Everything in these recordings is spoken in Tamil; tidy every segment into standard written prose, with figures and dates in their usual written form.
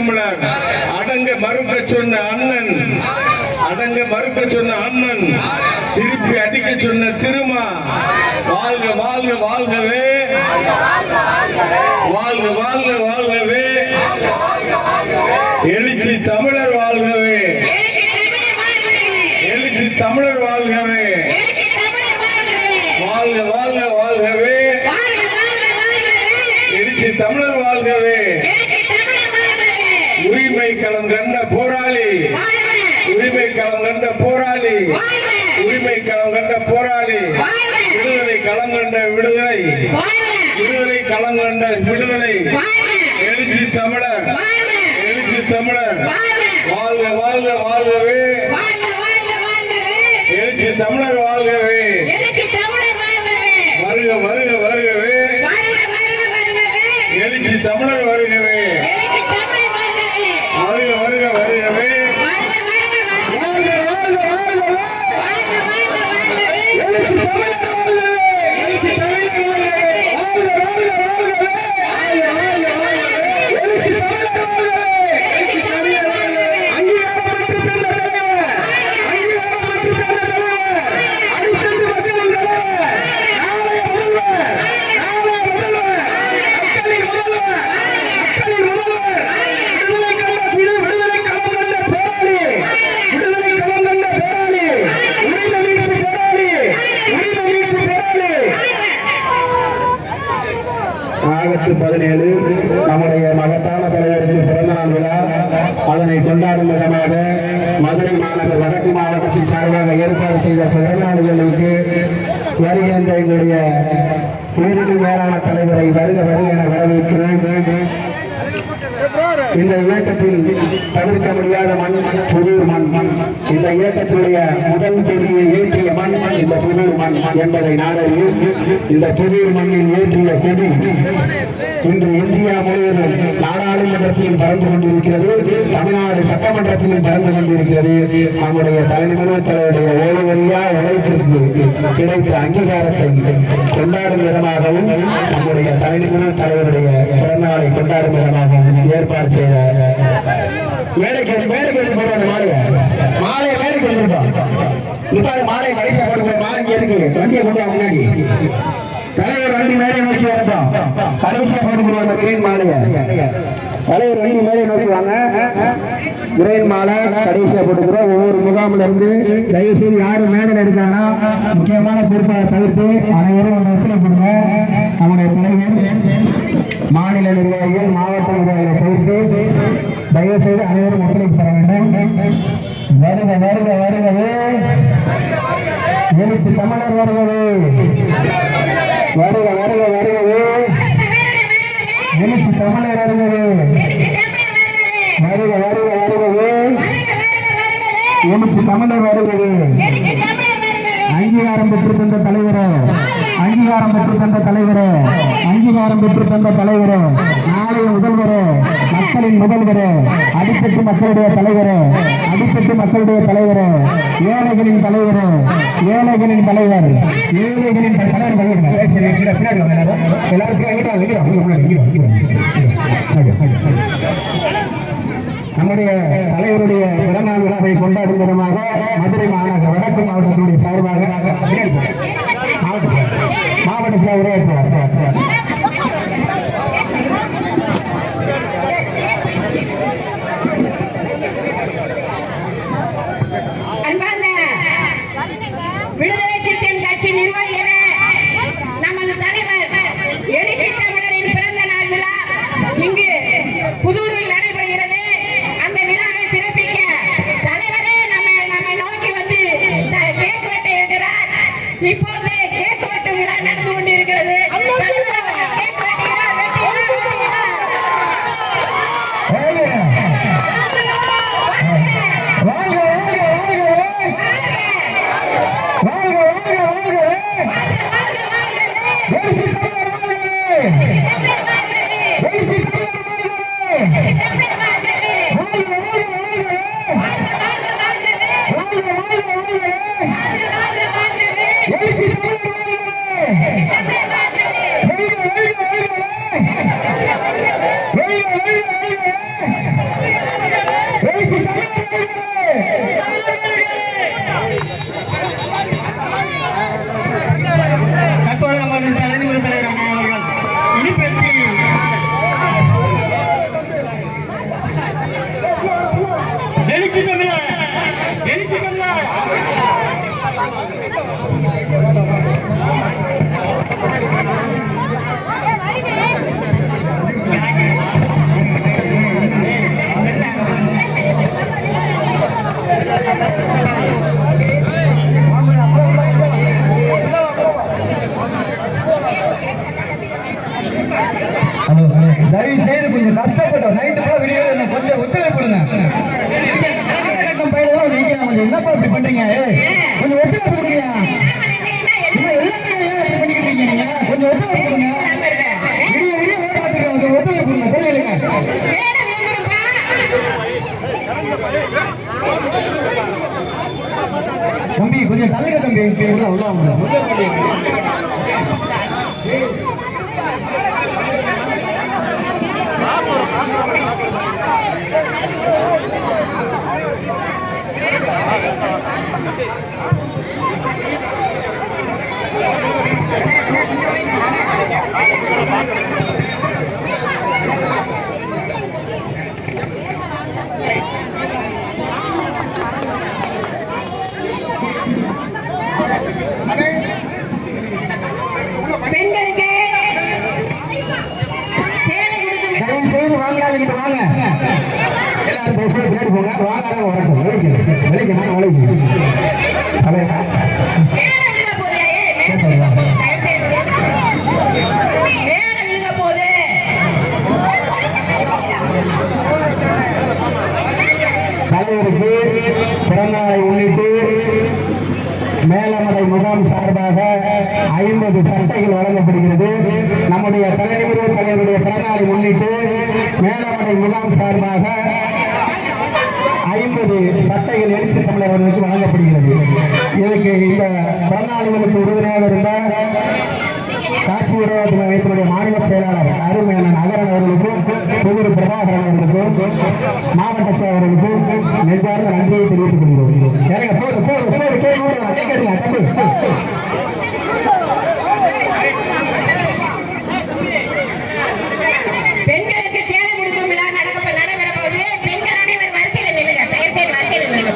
தமிழர் அடங்க மறுக்க சொன்ன அண்ணன், அடங்க மறுக்க சொன்ன அண்ணன், திருப்பி அடிக்க சொன்ன திருமா. வாழ்க வாழ்க வாழ்கவே, வாழ்க வாழ்க வாழ்கவே, எழுச்சி தமிழர் வாழ்கவே, எழுச்சி தமிழர் வாழ்கவே, வாழ்க வாழ்க வாழ்கவே, எழுச்சி தமிழர் வாழ்கவே. உரிமை களம் கண்ட போராளி, உரிமை களம் கண்ட போராளி, உரிமை களம் கண்ட போராளி, விடுதலை களம் கண்ட விடுதலை, விடுதலை களம் கண்ட விடுதலை, எழுச்சி தமிழர், எழுச்சி தமிழர், வாழ்க வாழ்க வாழ்கவே, எழுச்சி தமிழர் வாழ்கவே, வருக வருக வருகவே, எழுச்சி தமிழர் வருகவே, வருக வருக வருகவே, ஆகஸ்ட் 17 நம்முடைய மகத்தான தலைவருக்கு பிறந்தநாள் விழா. அதனை கொண்டாடும் விதமாக மதுரை மாநகர் வடக்கு மாவட்டத்தின் சார்பாக ஏற்பாடு செய்த பிறந்தநாளுக்கு வருகின்ற எங்களுடைய உயிரினு மேலான தலைவரை வருக வருக என வரவேற்கிறோம். இந்த இயக்கத்தில் தவிர்க்க முடியாத மண் புதூர் மண். இந்த இயக்கத்தினுடைய முதல் கொடியை ஏற்றிய மண் இந்த புதூர் மண் என்பதை நாடறியும். இந்த புதூர் மண்ணில் ஏற்றிய கொடி இன்று இந்தியா முழுவதும் நாடாளுமன்றத்திலும் பறந்து கொண்டிருக்கிறது, தமிழ்நாடு சட்டமன்றத்திலும் பறந்து கொண்டிருக்கிறது. நம்முடைய தலைநிறுவன தலைவருடைய ஓய்வறியா உழைப்பிற்கு கிடைத்த அங்கீகாரத்தை கொண்டாடும் விதமாகவும் நம்முடைய தலைநிறுவன தலைவருடைய பிறந்தநாளை கொண்டாடும் விதமாகவும் ஏற்பாடு செய்த மேடைக்கு போடுவாங்க. மாலையை மேடைக்கு வந்துருக்கோம். மாலையை கடைசியா போட்டு மாலைக்கு எதுக்கு வண்டியை கொண்டு முன்னாடி தலைவர் வண்டி மேலே நோக்கி வரட்டும். கடைசியா போட்டுக்குவாங்க கிரீன் மாலைய. தலைவர் வண்டி மேலே நோக்கி வாங்க. கிரீன் மாலை கடைசியா போட்டுக்கிறோம். ஒவ்வொரு முகாமில் இருந்து தயவு செய்து யாரும் மேடையில் இருக்காங்கன்னா முக்கியமான பொறுப்பாக தவிர்த்து அனைவரும் ஒரு இடத்துல கொடுங்க. நம்முடைய தலைவர், மாநில நிர்வாகிகள், மாவட்ட நிர்வாகிகளை தவிர்த்து தயவு செய்து அனைவரும் ஒத்துழைப்பு தர வேண்டும். வருக வருக வருகவே, எழுச்சி தமிழர் வருகவே, வருக வருக வருகவே, எழுச்சி தமிழர் வருகவே, வருக வருக வருகவே, எழுச்சி தமிழர் வருகவே. அங்கீகாரம் பெற்று தந்த தலைவரே, அங்கீகாரம் பெற்று தந்த தலைவரே, அங்கீகாரம் பெற்று தந்த தலைவரே, நாளைய முதல்வரே, மக்களின் முதல்வரே, அடித்தட்டு மக்களுடைய தலைவரே, அடித்தட்டு மக்களுடைய தலைவரே, ஏழைகளின் தலைவரே, ஏழைகளின் தலைவர், ஏழைகளின் நம்முடைய தலைவருடைய பிறந்தநாள் விழாவை கொண்டாடும் விதமாக மதுரை மாநகர் வடக்கு மாவட்டத்தினுடைய சார்பாக மாவட்டத்தில் உரையாற்றுவார். விடுதலை சிறுத்தைகள் கட்சி நிர்வாகிகளே, நமது தலைவர் எழுச்சி தமிழரின் பிறந்த நாள் விழா இங்கு புதூரில் நடைபெறுகிறது. அந்த விழாவை சிறப்பிக்க தலைவரே நம்மை நோக்கி வந்து கேக் வெட்ட இருக்கிறார். இப்பொழுது கேக் வெட்டும் விழா நடந்து கொண்டிருக்கிறது. தயவு செய்து கொஞ்சம் கஷ்டப்பட்டோம் நைட்டு கூட வீடியோ கொஞ்சம் ஒத்துழைப்படுங்க. கொஞ்சம் என்னப்பா இப்படி பண்றீங்க? கொஞ்சம் ஒத்துழைப்பு கொடுங்க. எல்லாமே பண்ணிக்கிட்டு இருக்கீங்க. கொஞ்சம் ஒத்துழைப்பு கொடுங்க. வீடியோ வீடியோ பார்த்துருக்கோம். கொஞ்சம் ஒத்துழைப்பு கொடுங்க. தெரியலைங்க. தம்பி கொஞ்சம் தள்ளுங்க தம்பி. உள்ள பெண்களுக்கு சேலை கொடுக்கும் செய்து வாங்காதீங்க. வாங்க எல்லாரும் பின்னாடி போங்க. வாங்காத வரட்டும். விலைக்கு தலைவருக்கு பிறந்தநாளை முன்னிட்டு மேலமடை முகாம் சார்பாக 50 சட்டைகள் வழங்கப்படுகிறது. நம்முடைய தலைநிமிர்வு தலைவருடைய பிறந்தநாளை முன்னிட்டு மேலமடை முகாம் சார்பாக 50 சட்டைகள் எழுச்சி தமிழர்களுக்கு வழங்கப்படுகிறது. இதுக்கு இந்த பிறந்தநாளுக்கு உறுதுணையாக இருந்த காட்சி உருவாக்க மையத்தினுடைய மாநில செயலாளர் அருமையான நகரன் அவர்களுக்கும் புதூர் பிரபாகரன் அவர்களுக்கும் மாவட்ட செயலாளர்களுக்கும் நெஞ்சார்ந்த நன்றியை தெரிவித்துக் கொள்கிறோம். பெண்களுக்கு சேலை கொடுக்கும் விழா நடைபெற போது பெண்கள் அனைவர் வரிசையில் நில்லுங்க. தயவு செய்து வரிசையில் நில்லுங்க.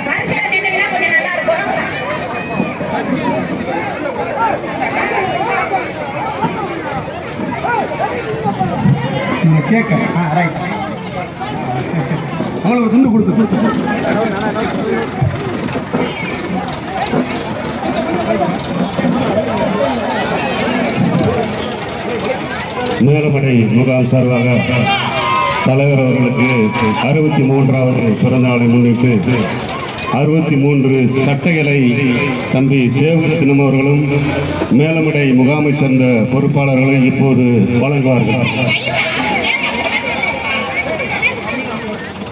வரிசையில் நின்றுங்கன்னா கொஞ்சம் நல்லா இருக்கும். கேட்க அவங்களுக்கு ஒரு துண்டு கொடுத்து மேலமடை முகாம் சார்பாக தலைவர் அவர்களுக்கு 63வது பிறந்தநாளை முன்னிட்டு 63 சட்டைகளை தம்பி சேவகரத்தினம் அவர்களும் மேலமடை முகாமைச் சேர்ந்த பொறுப்பாளர்களும் இப்போது வழங்குவார்கள்.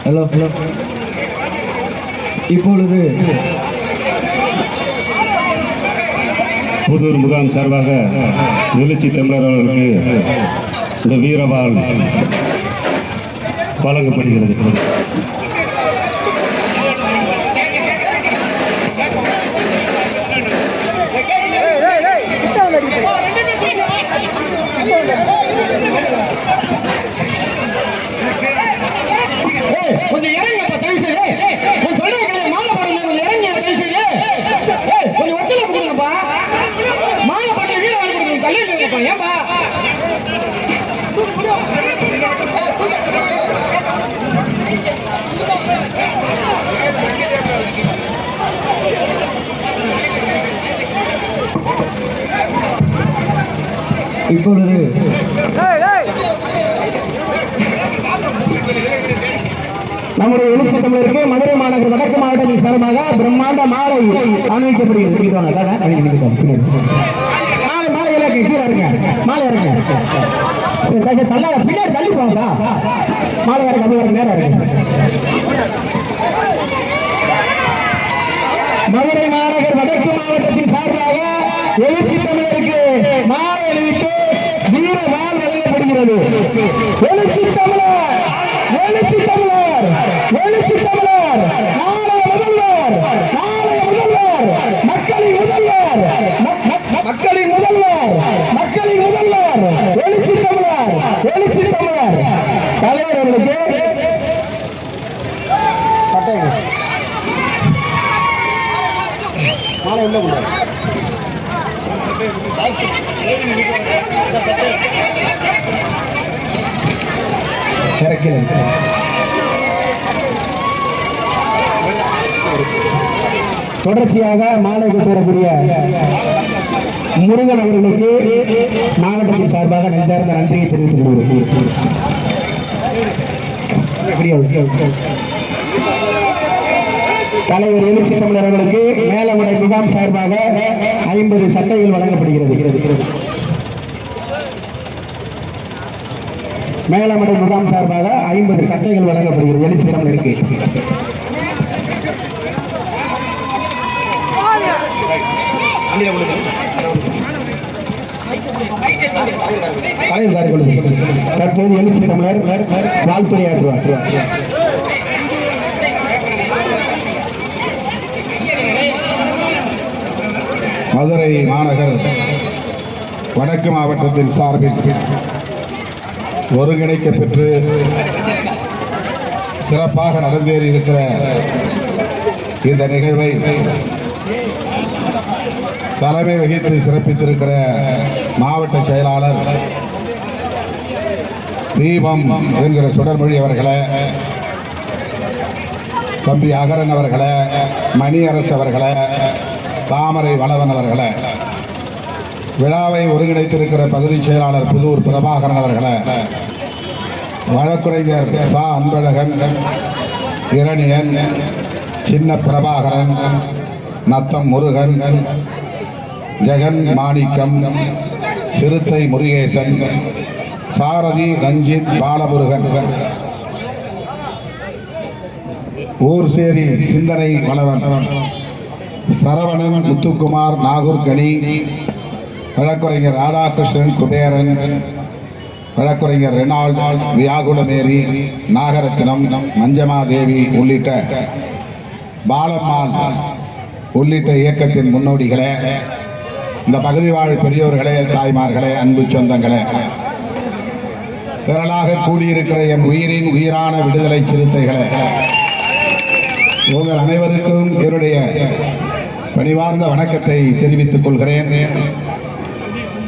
Hello hello. இப்பொழுது புதூர் முகாம் சார்பாக எழுச்சி தமிழர் அவர்களுக்கு இந்த வீரவாள் வழங்கப்படுகிறது. கொஞ்சம் இறங்கப்பா தயவு செய்து. கொஞ்சம் சொல்லுங்க. மாலை பாருங்க. கொஞ்சம் இறங்க தயவு செய்து. கொஞ்சம் ஒத்துழைப்பு கொடுங்கப்பா. மாலை பாட்டு வீர வாங்கி கொடுங்க. கல்யாணம் இல்லைங்கப்பா. ஏன்பா இப்பொழுது நம்முடைய எழுச்சி தமிழருக்கு மதுரை மாநகர் வடக்கு மாவட்டத்தின் சார்பாக பிரம்மாண்ட மாலை அணிவிக்கப்படுகிறது. மாலை இலக்கு கீழே இருங்க. மாலை இருங்க. தள்ளாத பின்னாடி தள்ளி போங்கப்பா. மாலை வர கம்மி வர நேரம் இருக்கு. மதுரை மாநகர் வடக்கு மாவட்டத்தின் சார்பாக எழுச்சி தமிழருக்கு மாலை அணிவித்து வீர வாழ் வழங்கப்படுகிறது. எழுச்சி தமிழர், எழுச்சி தமிழர், எழுச்சி தமிழர், நாளைய முதல்வர், நாளைய முதல்வர், மக்களின் முதல்வர், மக்களின் முதல்வர், மக்களின் முதல்வர், எழுச்சி தமிழர், எழுச்சி தமிழர் தலைவர் அவர்களுக்கு மாலை உள்ள கொண்டாரு. தொடர்ச்சியாக மாலை கொண்டு வரக்கூடிய முருகன் அவர்களுக்கு மாவட்டத்தின் சார்பாக நெஞ்சார்ந்த நன்றியை தெரிவித்துக் கொள்கிறேன். தலைவர் எழுச்சி தமிழர் அவர்களுக்கு மேலமுறை முகாம் சார்பாக 50 சட்டைகள் வழங்கப்படுகிறது. மேலமுறை முகாம் சார்பாக 50 சட்டைகள் வழங்கப்படுகிறது எழுச்சி தமிழருக்கு. தற்போது எழுச்சி தமிழர் வாழ்த்துரையாற்றுவார். மதுரை மாநகர் வடக்கு மாவட்டத்தின் சார்பில் ஒருங்கிணைக்க பெற்று சிறப்பாக நடந்தேறி இருக்கிற இந்த நிகழ்வை தலைமை வகித்து சிறப்பித்திருக்கிற மாவட்ட செயலாளர் தீபம் என்கிற சுடர்மொழி அவர்களே, தம்பி அகரன் அவர்களே, மணி அரசு அவர்களே, தாமரை வளவன் அவர்களே, விழாவை ஒருங்கிணைத்திருக்கிற பகுதி செயலாளர் புதூர் பிரபாகரன் அவர்களே, வழக்குரைஞர் சா அன்பழகன், இரணியன், சின்ன பிரபாகரன், நத்தம் முருகன், ஜெகன் மாணிக்கம், சிறுத்தை முருகேசன், சாரதி ரஞ்சித் பாலமுருகன், ஊர்சேரி சிந்தனை வளவன், சரவணன் முத்துக்குமார் நாகூர்கனி, வழக்குரைஞர் ராதாகிருஷ்ணன் குபேரன், வழக்குரைஞர் ரெனால்ட் வியாகுலமேரி, நாகரத்னம், மஞ்சமாதேவி உள்ளிட்ட பாலம்மாள் உள்ளிட்ட இயக்கத்தின் முன்னோடிகளே, இந்த பகுதி வாழ் பெரியோர்களே, தாய்மார்களே, அன்பு சொந்தங்களே, திரளாக கூடியிருக்கிற என் உயிரின் உயிரான விடுதலை சிறுத்தைகளே, உங்கள் அனைவருக்கும் என்னுடைய பணிவார்ந்த வணக்கத்தை தெரிவித்துக் கொள்கிறேன்.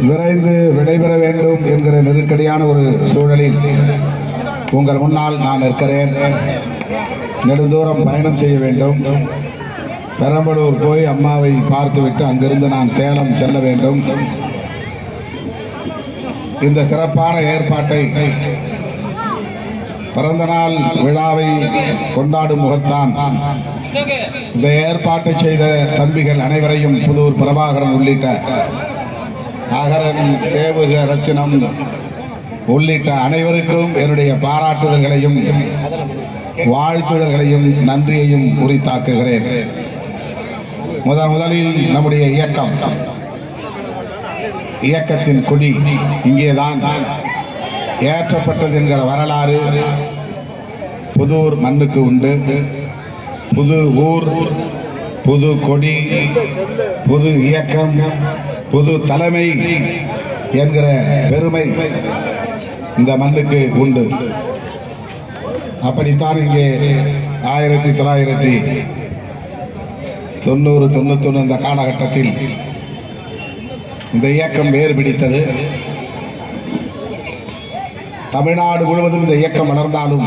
விரைந்து விடைபெற வேண்டும் என்கிற நெருக்கடியான ஒரு சூழலில் உங்கள் முன்னால் நான் இருக்கிறேன். நெடுந்தூரம் பயணம் செய்ய வேண்டும். பெரம்பலூர் போய் அம்மாவை பார்த்துவிட்டு அங்கிருந்து நான் சேலம் செல்ல வேண்டும். இந்த சிறப்பான ஏற்பாட்டை, பிறந்த நாள் விழாவை கொண்டாடும் முகத்தான் இந்த ஏற்பாட்டை செய்த தம்பிகள் அனைவரையும் புதூர் பிரபாகரன் உள்ளிட்ட அகரன், சேவக ரத்தினம் உள்ளிட்ட அனைவருக்கும் என்னுடைய பாராட்டுதல்களையும் வாழ்த்துதல்களையும் நன்றியையும் உரித்தாக்குகிறேன். முதலில் நம்முடைய இயக்கத்தின் கொடி இங்கேதான் ஏற்றப்பட்டது என்கிற வரலாறு புதூர் மண்ணுக்கு உண்டு. புது ஊர், புது கொடி, புது இயக்கம், புது தலைமை என்கிற பெருமை இந்த மண்ணுக்கு உண்டு. அப்படித்தான் இங்கே 1990-91 இந்த காலகட்டத்தில் இந்த இயக்கம் வேறு பிடித்தது. தமிழ்நாடு முழுவதும் இந்த இயக்கம் வளர்ந்தாலும்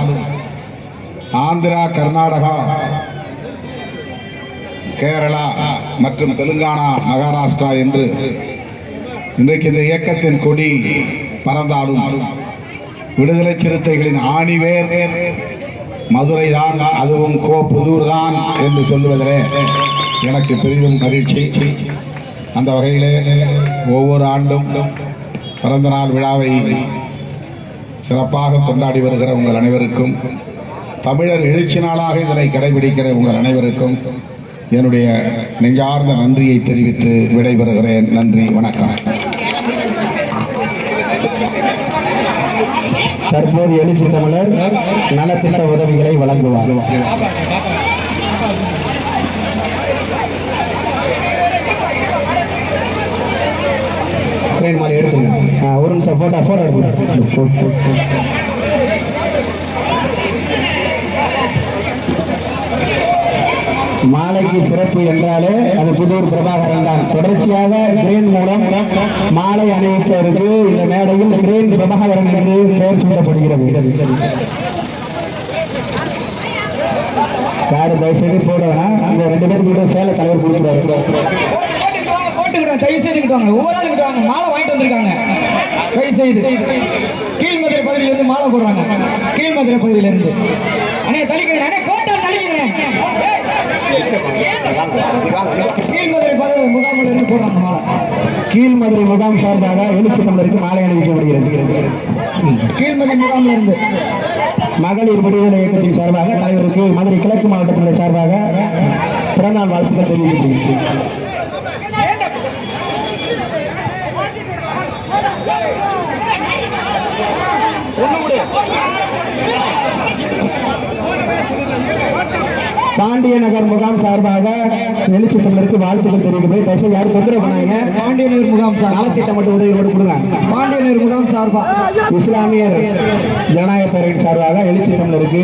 ஆந்திரா, கர்நாடகா, கேரளா மற்றும் தெலுங்கானா, மகாராஷ்டிரா என்று இன்றைக்கு இந்த இயக்கத்தின் கொடி பறந்தாலும் விடுதலை சிறுத்தைகளின் ஆணிவேர் மதுரை தான், அதுவும் புதூர் தான் என்று சொல்லுவதிலே எனக்கு பெரிதும் மகிழ்ச்சி. அந்த வகையிலே ஒவ்வொரு ஆண்டும் பிறந்த நாள் விழாவை சிறப்பாக கொண்டாடி வருகிற உங்கள் அனைவருக்கும், தமிழர் எழுச்சி நாளாக இதனை கடைபிடிக்கிற உங்கள் அனைவருக்கும் என்னுடைய நெஞ்சார்ந்த நன்றியை தெரிவித்து விடைபெறுகிறேன். நன்றி, வணக்கம். தற்போது எழுச்சி தமிழர் நலத்திட்ட உதவிகளை வழங்குவார். எடுத்துங்க, ஒரு நிமிஷம் போட்டோ எடுத்து மாலைக்கு சிறப்பு என்றாலே அது புதூர் பிரபாகரன் தான். தொடர்ச்சியாக கிரேன் மூலம் மாலை அணிவிப்பதற்கு இந்த மேடையில் கிரேன் பிரபாகரன் என்று பெயர் சூட்டப்படுகிறது. யாரு தயவுசெய்து போட வேணாம், அந்த 2 பேருக்கு கூட சேலை தலைவர் கொடுக்கிறார். இங்கிட்டு வாங்க, ஒவ்வொரு ஆள் இங்கிட்டு வாங்க. மாலை வாங்கிட்டு வந்திருக்காங்க. கை செய்து கீழ்மதுரை பகுதியிலிருந்து மாலை போடுறாங்க. கீழ்மதுரை பகுதியிலிருந்து அண்ணே தள்ளிக்கிறேன். அண்ணே கோட்டா தள்ளிக்கிறேன். கீழ்மதுரை பகுதி முகாமில் இருந்து போடுறாங்க மாலை. கீழ்மதுரை முகாம் சார்பாக எழுச்சி தமிழருக்கு மாலை அணிவிக்கப்படுகிறது. கீழ்மதுரை முகாமில் இருந்து மகளிர் விடுதலை இயக்கத்தின் சார்பாக தலைவருக்கு மதுரை கிழக்கு மாவட்டத்தினுடைய சார்பாக பிறந்தநாள் வாழ்த்துக்கள் தெரிவிக்கப்படுகிறது. பாண்டிய நகர் முகாம் சார்பாக எழுச்சி தமிழருக்கு வாழ்த்துக்கள் தெரிவிக்கப்படும். தயவுசெய்து யாரும் தொந்தரவு பண்ணாங்க. பாண்டியனூர் முகாம் சார் நலத்திட்டம் மட்டும் உதவி மட்டும் கொடுங்க. பாண்டியனூர் முகாம் சார்பா இஸ்லாமியர் ஜனநாயக பேரவையின் சார்பாக எழுச்சி தமிழருக்கு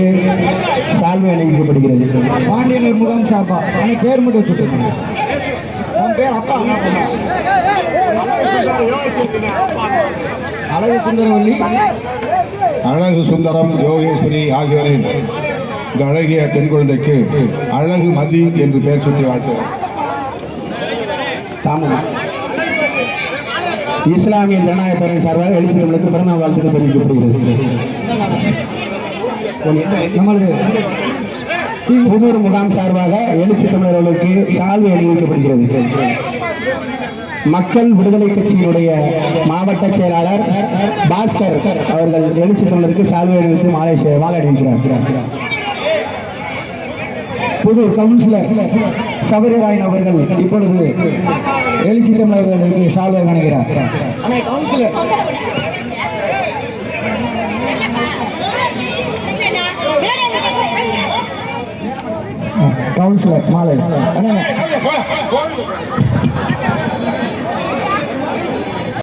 சால்வை அணிவிக்கப்படுகிறது. பாண்டியனூர் முகாம் சார்பா அன்னைக்கு பேர் மட்டும் வச்சுட்டு பேர் அப்பா அழகு சுந்தரவல்லி, அழகு சுந்தரம், யோகேஸ்வரி ஆகியோரின் இந்த அழகிய பெண் குழந்தைக்கு அழகு மதி என்று பெயர் சுட்டி வாழ்த்துவோம். இஸ்லாமிய ஜனநாயக பேரவை சார்பாக எழுச்சி தமிழருக்கு பிறந்தநாள் வாழ்த்துக்கள் தெரிவிக்கப்படுகிறது. நம்மளது புதூர் முகாம் சார்பாக எழுச்சி தமிழர்களுக்கு சால்வை அணிவிக்கப்படுகிறது. மக்கள் விடுதலை கட்சியினுடைய மாவட்ட செயலாளர் பாஸ்கர் அவர்கள் எழுச்சி தமிழருக்கு சால்வை அணிவித்து மாலை அணிவிக்கிறார். புதூர் கவுன்சிலர் சபரிராயன் அவர்கள் இப்பொழுது எழுச்சி தமிழர்களுக்கு சால்வை வணங்குகிறார். கவுன்சிலர் கவுன்சிலர் மாலை